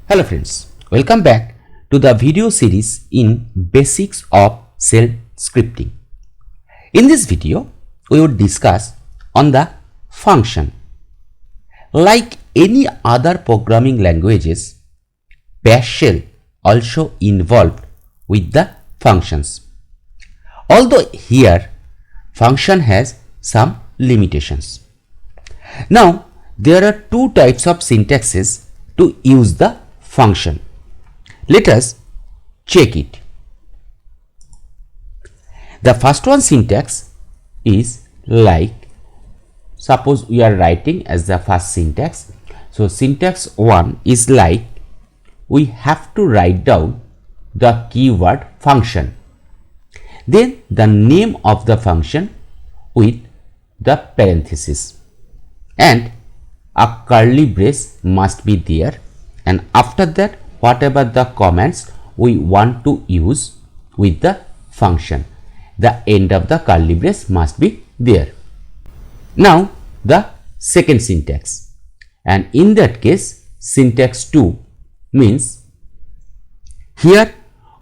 Hello friends, welcome back to the video series in Basics of Shell Scripting. In this video, we will discuss on the function. Like any other programming languages, Bash shell also involved with the functions. Although here function has some limitations. Now there are two types of syntaxes to use the function. Let us check it. The first one syntax is like, suppose we are writing as the first syntax. So syntax 1 is like, we have to write down the keyword function, then the name of the function with the parenthesis, and a curly brace must be there, and after that whatever the comments we want to use with the function, the end of the curly brace must be there. Now the second syntax, and in that case syntax 2 means here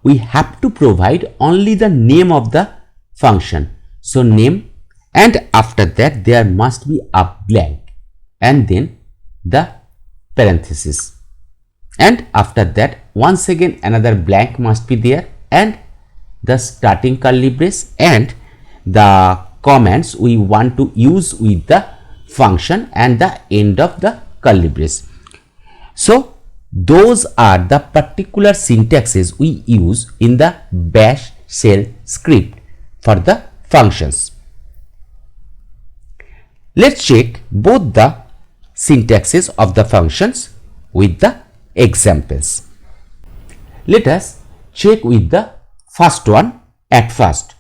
we have to provide only the name of the function. So name, and after that there must be a blank and then the parenthesis, and after that once again another blank must be there and the starting curly brace and the comments we want to use with the function and the end of the curly brace. So those are the particular syntaxes we use in the Bash shell script for the functions. Let's check both the syntaxes of the functions with the examples. Let us check with the first one at first.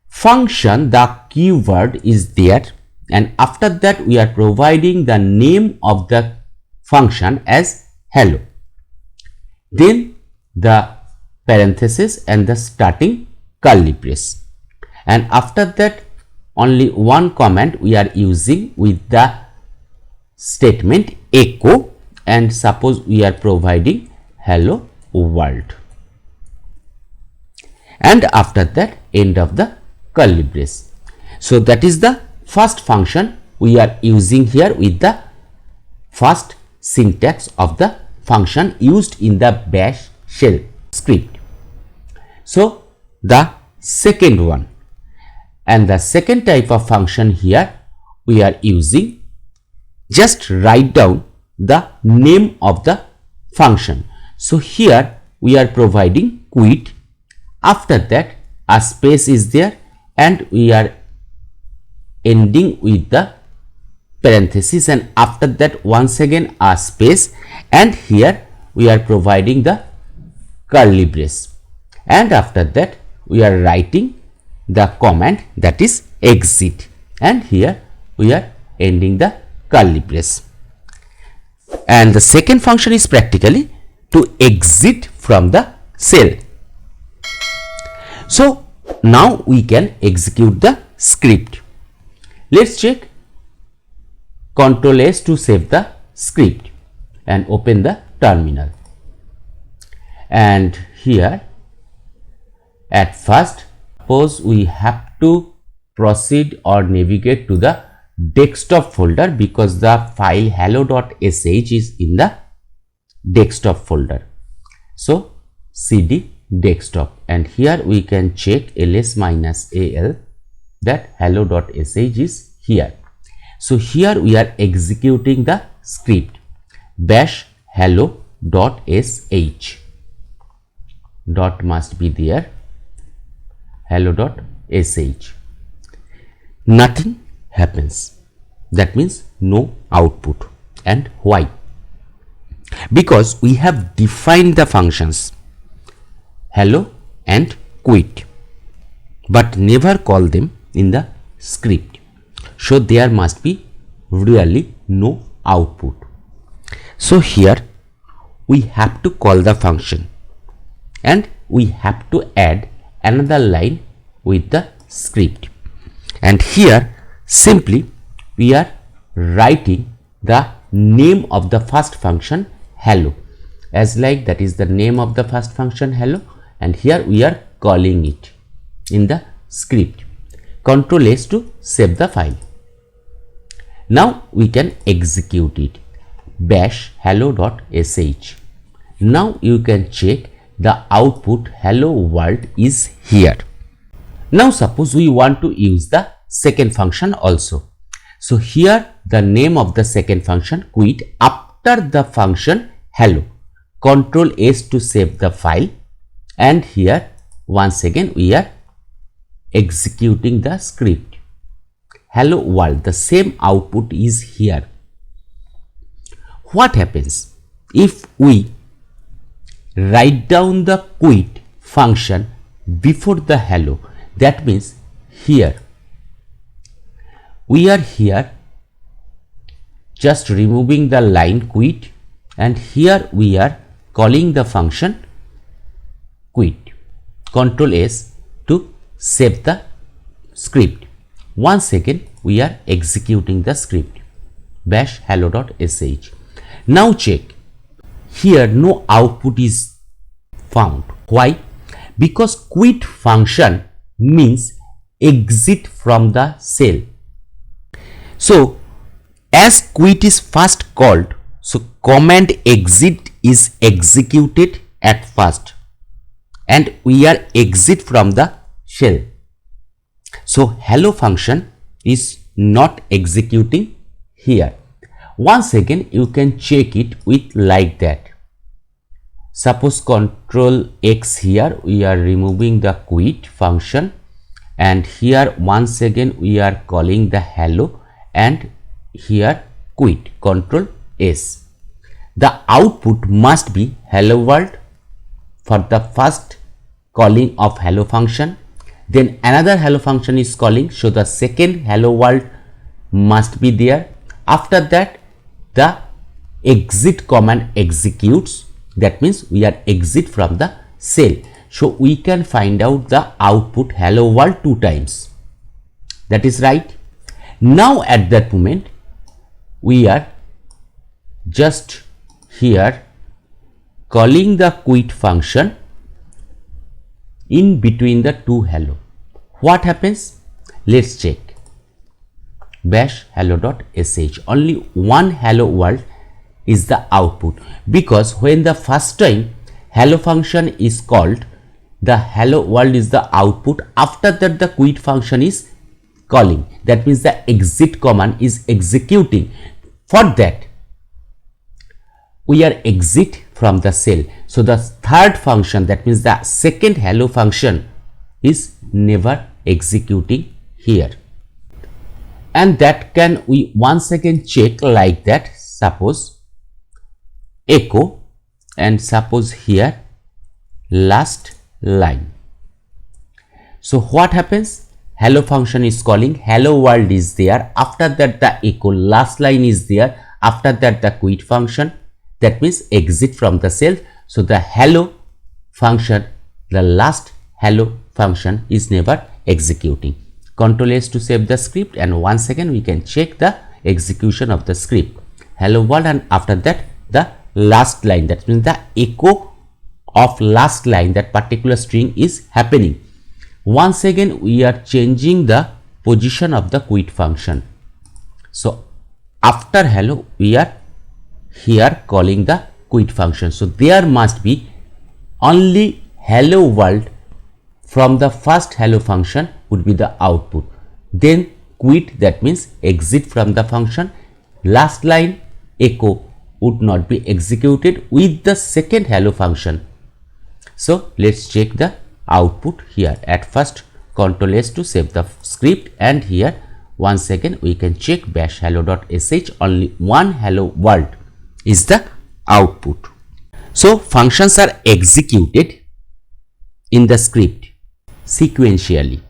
Function, the keyword is there, and after that we are providing the name of the function as hello, then the parenthesis and the starting curly brace, and after that only one comment we are using with the statement echo, and suppose we are providing hello world, and after that end of the curly brace. So that is the first function we are using here with the first syntax of the function used in the Bash shell script. So the second one, and the second type of function here we are using, just write down the name of the function. So here we are providing quit, after that a space is there and we are ending with the parenthesis, and after that once again a space, and here we are providing the curly brace, and after that we are writing the comment, that is exit, and here we are ending the curly brace. And the second function is practically to exit from the shell. So now we can execute the script. Let's check. Ctrl S to save the script and open the terminal. And here at first, suppose we have to proceed or navigate to the desktop folder because the file hello.sh is in the desktop folder. So cd desktop, and here we can check ls-al that hello.sh is here. So here we are executing the script bash hello.sh, dot must be there, hello.sh. Nothing happens, that means no output. And why? Because we have defined the functions hello and quit but never call them in the script, so there must be really no output. So here we have to call the function and we have to add another line with the script, and here simply we are writing the name of the first function hello, as like that is the name of the first function hello, and here we are calling it in the script. Control S to save the file. Now we can execute it. Bash hello.sh. Now you can check the output hello world is here. Now suppose we want to use the second function also. So here the name of the second function quit after the function hello. Control S to save the file, and here once again we are executing the script. Hello world, the same output is here. What happens if we write down the quit function before the hello? That means here we are here just removing the line quit, and here we are calling the function quit. Control S to save the script. Once again we are executing the script. Bash hello.sh. Now check. Here no output is found. Why? Because quit function means exit from the cell. So as quit is first called, so command exit is executed at first, and we are exit from the shell. So hello function is not executing here. Once again you can check it with like that. Suppose Control X, here we are removing the quit function, and here once again we are calling the hello, and here quit. Control S. The output must be hello world for the first calling of hello function. Then another hello function is calling, so the second hello world must be there. After that the exit command executes. That means we are exit from the cell. So we can find out the output hello world 2 times. That is right. Now at that moment we are just here calling the quit function in between the 2 hello. What happens? Let's check. Bash hello.sh. Only one hello world is the output, because when the first time hello function is called, the hello world is the output. After that the quit function is calling. That means the exit command is executing. For that we are exit from the cell. So the third function, that means the second hello function, is never executing here. And that can we once again check like that. Suppose echo, and suppose here last line. So what happens? Hello function is calling, hello world is there, after that the echo, last line is there, after that the quit function. That means exit from the cell. So the hello function, the last hello function, is never executing. Control S to save the script, and once again we can check the execution of the script. Hello world, and after that the last line, that means the echo of last line, that particular string is happening. Once again we are changing the position of the quit function. So after hello we are here calling the quit function. So there must be only hello world from the first hello function would be the output. Then quit, that means exit from the function. Last line echo would not be executed with the second hello function. So let's check the output here. At first Control S to save the script, and here once again we can check bash hello.sh. Only one hello world is the output. So functions are executed in the script sequentially.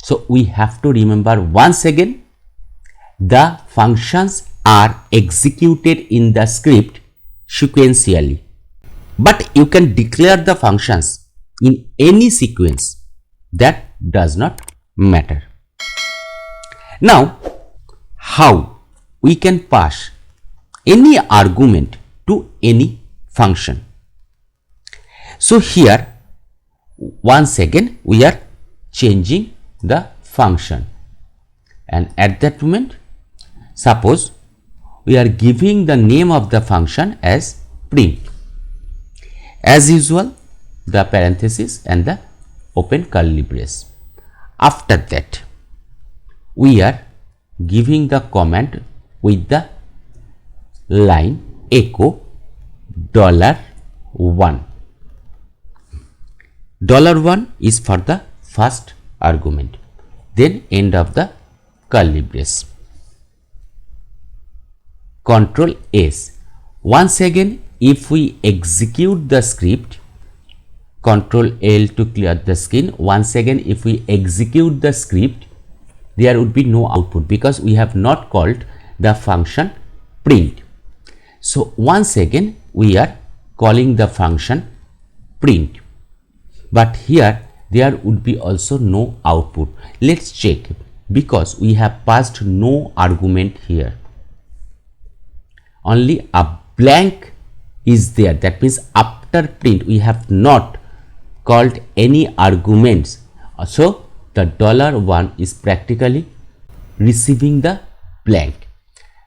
So we have to remember once again, the functions are executed in the script sequentially, but you can declare the functions in any sequence. That does not matter. Now how we can pass any argument to any function. So here once again we are changing the function, and at that moment suppose we are giving the name of the function as print. As usual, the parenthesis and the open curly brace. After that we are giving the command with the line echo $1. $1 is for the first argument, then end of the curly brace. Control S. Once again, if we execute the script, Control L to clear the screen. Once again, if we execute the script, there would be no output because we have not called the function print. So once again we are calling the function print, but here there would be also no output. Let's check, because we have passed no argument here, only a blank is there. That means after print we have not called any arguments, so the $1 is practically receiving the blank.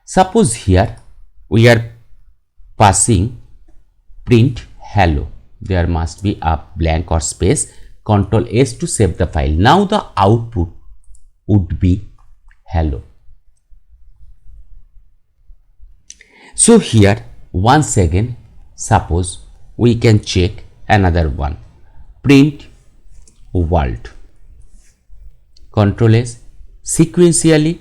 Suppose here we are passing print hello, there must be a blank or space. Control S to save the file. Now the output would be hello. So here once again suppose we can check another one, print world. Control S. Sequentially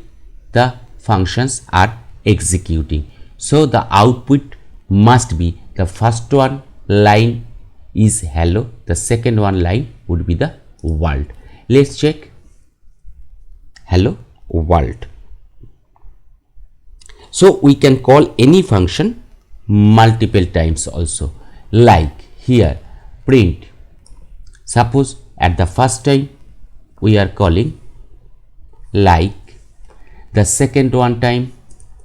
the functions are executing, so the output must be the first one line is hello, the second one line would be the world. Let's check hello world. So we can call any function multiple times also, like here print. Suppose at the first time we are calling like, the second one time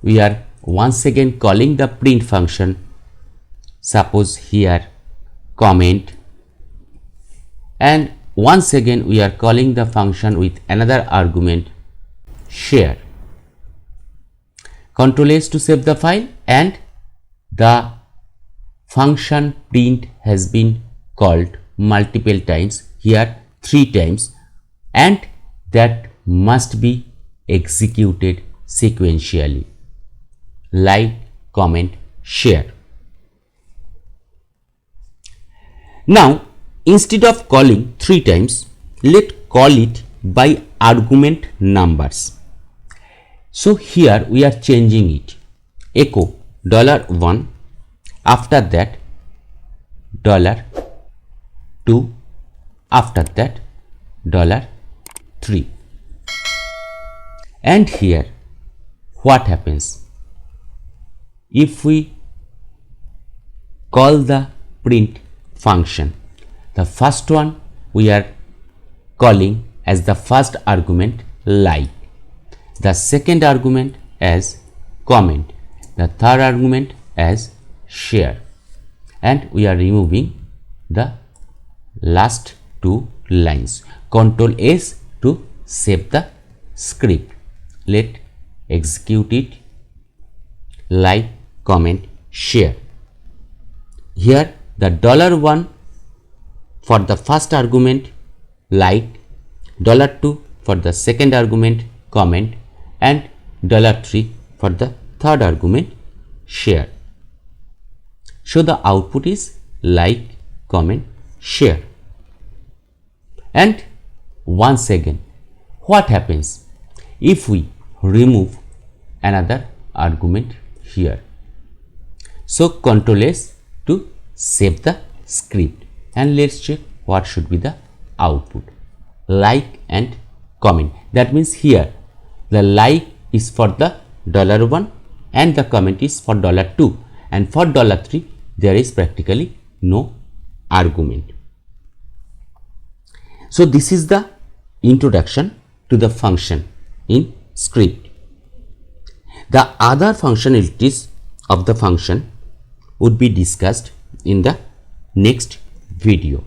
we are once again calling the print function. Suppose here comment, and once again we are calling the function with another argument share. Control S to save the file, and the function print has been called multiple times, here 3 times, and that must be executed sequentially, like comment share. Now instead of calling 3 times, let's call it by argument numbers. So here we are changing it, echo $1, after that $2, after that $3. And here what happens? If we call the print function, the first one we are calling as the first argument like, the second argument as comment, the third argument as share, and we are removing the last 2 lines. Control S to save the script. Let execute it, like comment share. Here the $1 for the first argument like, $2 for the second argument comment, and $3 for the third argument share. So the output is like comment share. And once again what happens if we remove another argument here? So Control S to save the script, and let's check what should be the output, like and comment. That means here the like is for the $1 and the comment is for $2, and for $3 there is practically no argument. So this is the introduction to the function in script. The other functionalities of the function would be discussed in the next video.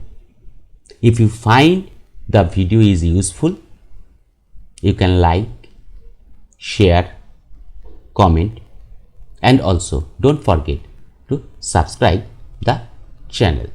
If you find the video is useful, you can like, share, comment, and also don't forget to subscribe the channel.